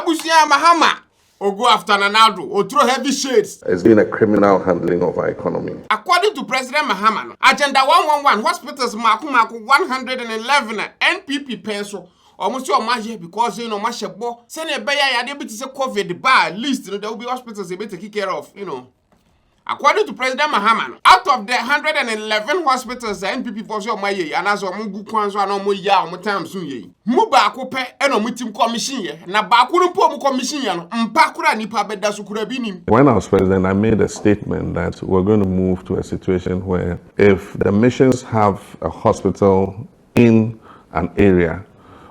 Abusia Mahama or go after Addo or throw heavy shades. It's been a criminal handling of our economy. According to President Mahama, Agenda 111 hospitals Maku 111 NPP pencil. Almost your magic because you know Mashabo. Send a bayer able to say COVID bar at least there will be hospitals able to take care of, According to President Mahama, out of the 111 hospitals the NPP for sure my and as a Mugu Kwanzo and Omo ya or time soon ye. Muba Cope and Omutim Commission ye. Na Bakuru Pomu Commission yan, Mpakura Nipa Beda Sukurabini. When I was president, I made a statement that we're going to move to a situation where if the missions have a hospital in an area,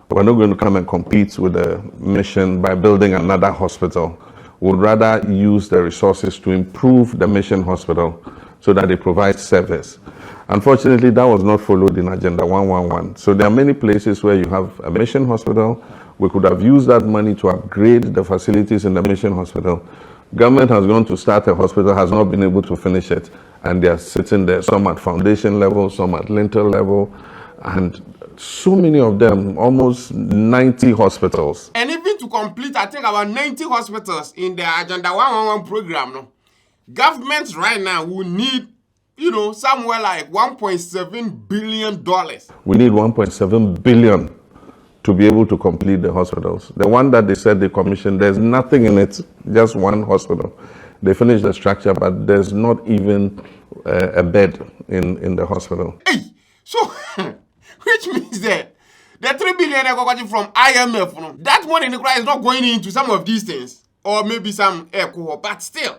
we're not going to come and compete with the mission by building another hospital. We'd rather use the resources to improve the mission hospital so that they provide service. Unfortunately, that was not followed in Agenda 111. So there are many places where you have a mission hospital. We could have used that money to upgrade the facilities in the mission hospital. Government has gone to start a hospital, has not been able to finish it, and they are sitting there, some at foundation level, some at lintel level, and so many of them, almost 90 hospitals. And even to complete, I think about 90 hospitals in the Agenda 111 program, no? Governments right now will need, somewhere like $1.7 billion. We need $1.7 billion to be able to complete the hospitals. The one that they said they commissioned, there's nothing in it, just one hospital. They finished the structure, but there's not even a bed in the hospital. Hey, so... Which means that the $3 billion I got from IMF, that money in the cry is not going into some of these things, or maybe some echo, but still,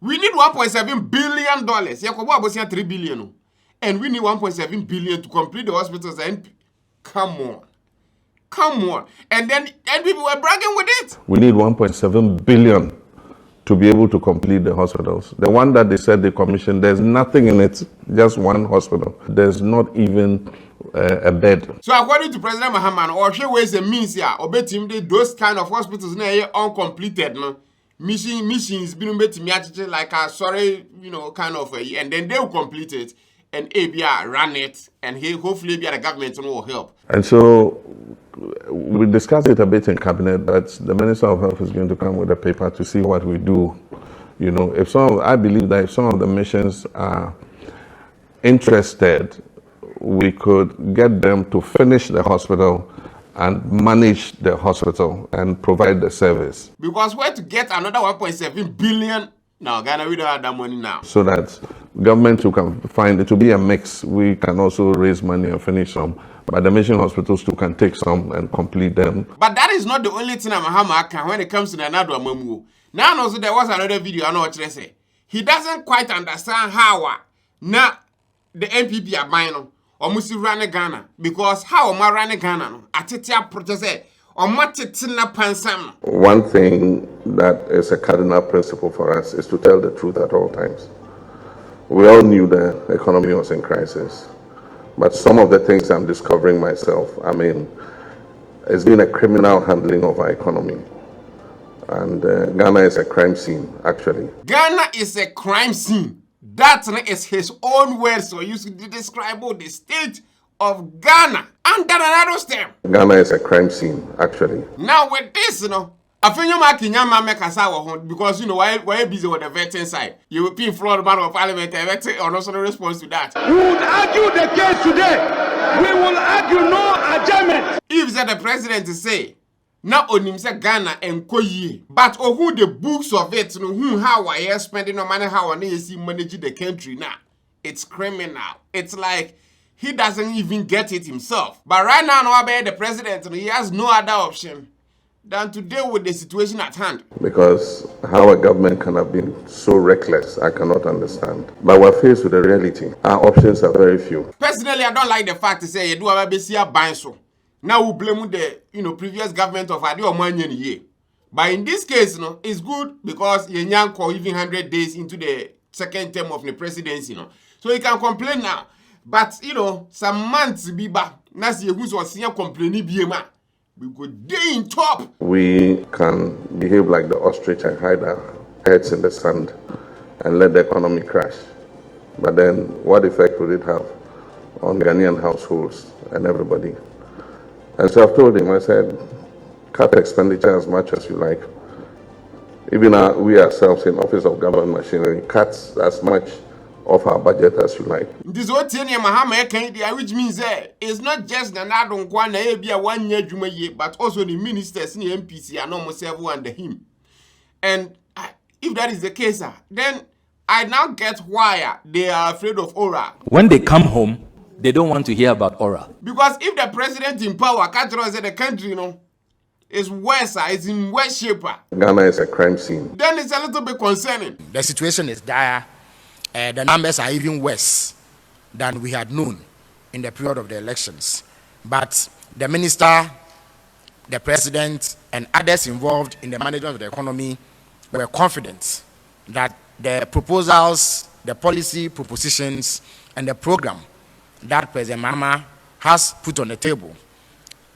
we need $1.7 billion. $3 billion, and we need $1.7 billion to complete the hospitals. And come on, and then people were bragging with it. We need $1.7 billion to be able to complete the hospitals. The one that they said they commissioned, there's nothing in it, just one hospital. There's not even a bed. So according to President Mahama, or she ways and means here, obey those kind of hospitals now uncompleted, no missions being made to me like a kind of and then they will complete it and ABR run it and hopefully the government will help. And so we discussed it a bit in cabinet, but the Minister of Health is going to come with a paper to see what we do. I believe that if some of the missions are interested, we could get them to finish the hospital and manage the hospital and provide the service. Because where to get another 1.7 billion? Now, Ghana, we don't have that money now. So that government can find it to be a mix. We can also raise money and finish some, but the mission hospitals too can take some and complete them. But that is not the only thing Mahama can when it comes to the Addo Mamu. Now, also there was another video. I know what you say. He doesn't quite understand how now the NPP are buying. Almost run Ghana because how am I running Ghana? Atitia protest or matitina pansam. One thing that is a cardinal principle for us is to tell the truth at all times. We all knew the economy was in crisis, but some of the things I'm discovering myself, it's been a criminal handling of our economy. And Ghana is a crime scene, actually. Ghana is a crime scene. That is his own words, so you should describe the state of Ghana under another stem. Ghana is a crime scene, actually. Now with this, I think you might make a because why busy with the vetting side. You will be Florida man of Parliament or no response to that. We will argue the case today. We will argue no adjournment. If the president say. Now on say Ghana and Koyi, but who the books of it, how I am spending no money, how I see managing the country now. It's criminal. It's like he doesn't even get it himself. But right now, the president, he has no other option than to deal with the situation at hand. Because how a government can have been so reckless, I cannot understand. But we're faced with a reality. Our options are very few. Personally, I don't like the fact to say you do have a BCA bind so. Now we blame the previous government of Addo year. But in this case, it's good because Yenyan call even 100 days into the second term of the presidency. So he can complain now. But some months be back. Nasi who's was here complaining BMA. We go day in top. We can behave like the ostrich and hide our heads in the sand and let the economy crash. But then what effect would it have on Ghanaian households and everybody? And so I've told him, I said, cut expenditure as much as you like. Even we ourselves in Office of Government Machinery cut as much of our budget as you like. This what Mahama can do, which means it's not just the Addo Nkwana be a 1 year Juma year, but also the ministers in the MPC and almost everyone under him. And if that is the case, then I now get why they are afraid of Aura. When they come home, they don't want to hear about Aura. Because if the president in power can't run the country, you know, it's worse, it's in worse shape. Ghana is a crime scene. Then it's a little bit concerning. The situation is dire. The numbers are even worse than we had known in the period of the elections. But the minister, the president, and others involved in the management of the economy were confident that the proposals, the policy propositions, and the program that President Mahama has put on the table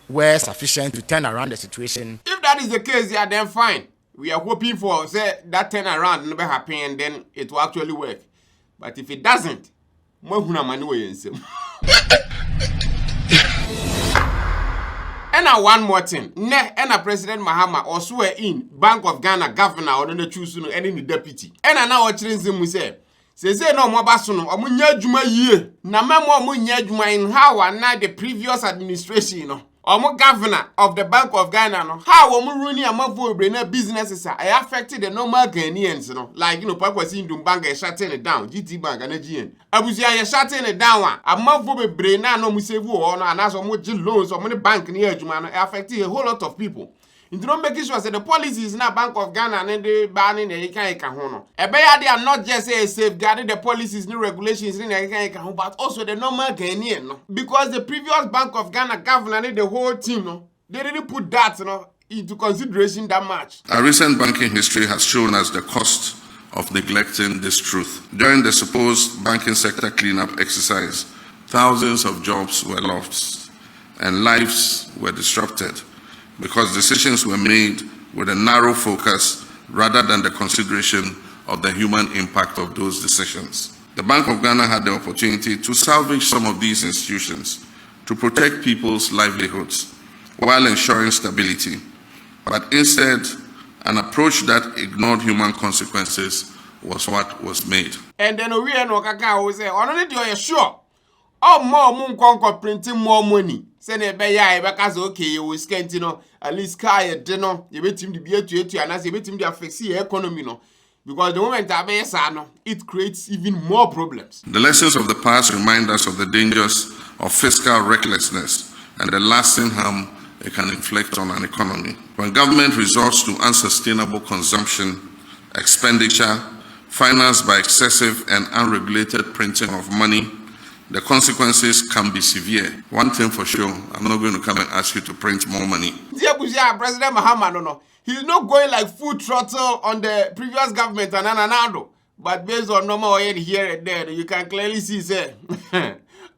were sufficient to turn around the situation. If that is the case, yeah, then fine. We are hoping for that turnaround never happen and then it will actually work. But if it doesn't, and one more thing, and President Mahama or swear in Bank of Ghana governor or the choose any deputy. And now what we say no more basono or munya juma ye na memo munya juma in how and now the previous administration, you know. Omo governor of the Bank of Ghana, no, how omo runi amavo brain businesses are affected the normal Ghanaians, you know, like you know, Pakwasi Bank is shutting it down, GT Bank and GN. Abusia is shutting it down. Amavo brain no musevu or no, and as omo loans or money bank near Jumano affecting a whole lot of people. Into not making sure that the policies in a Bank of Ghana and they banning the Eka. They are not just safeguarding the policies, new regulations in Eka, but also the normal Ghanaian. No? Because the previous Bank of Ghana governor and the whole team, no, they didn't put that into consideration that much. Our recent banking history has shown us the cost of neglecting this truth. During the supposed banking sector cleanup exercise, thousands of jobs were lost and lives were disrupted, because decisions were made with a narrow focus rather than the consideration of the human impact of those decisions. The Bank of Ghana had the opportunity to salvage some of these institutions to protect people's livelihoods while ensuring stability, but instead, an approach that ignored human consequences was what was made. And then we no kaka we say, "Only you sure? Oh, more printing more money." Say ne be ya because okay you will skent at least car you betim the be to and as you betim the affect the economy no, because the moment it creates even more problems. The lessons of the past remind us of the dangers of fiscal recklessness and the lasting harm it can inflict on an economy. When government resorts to unsustainable consumption, expenditure, financed by excessive and unregulated printing of money, the consequences can be severe. One thing for sure, I'm not going to come and ask you to print more money. President Mahama, no. He's not going like full throttle on the previous government and Addo. But based on normal oil here and there, you can clearly see, say,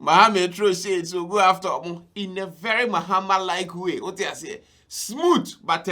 Mahama throw shade, so go after him in a very Mahama-like way. What I say? Smooth, but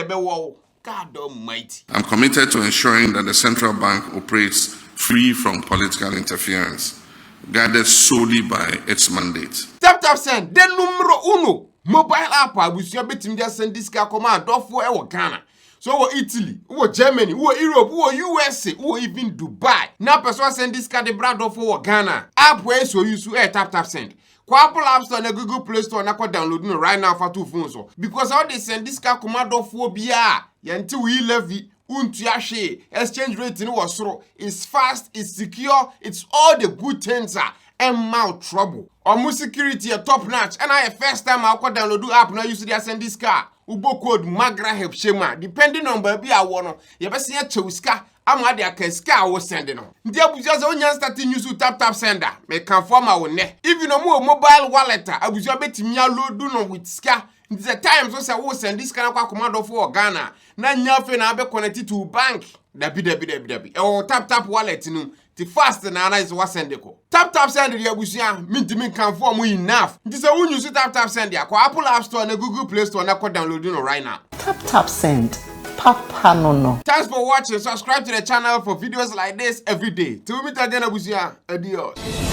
God almighty. I'm committed to ensuring that the central bank operates free from political interference, guided solely by its mandate. Tap send. Then numero uno. Mobile app. Abusia betim dia send this command. Dofo ewo Ghana. So Italy, Germany, Europe, USA, even Dubai. Now person send this card the brand of Ghana. App where so you tap send. Kwa Apple App Store and Google Play Store na kwa download no right now for 2 phones. Because how they send this command of bia. Yanti we levy. Exchange rate was it's fast, it's secure, it's all the good things and mouth trouble. Almost security a top notch. And I first time I could download the app now use the send this car. Ubo code Magraheb Shema. Depending on baby I want you ever see a chowska. I'm at the ska was sending on. There was just only starting use to tap sender. Make conform our neck. Even no more mobile wallet, I was your bet me load do no with ska. It's a time so I will send this kind of command for Ghana. Na nyafe na be connected to bank. Dabi. Or tap wallet no. The fast na is what send ko. Tap send the abusia mean can form enough. This a when you see tap send ya. Ko Apple App Store and Google Play Store na ko download no right now. Tap send. Papa no. Thanks for watching. Subscribe to the channel for videos like this every day. Till we meet again abusia. Adios.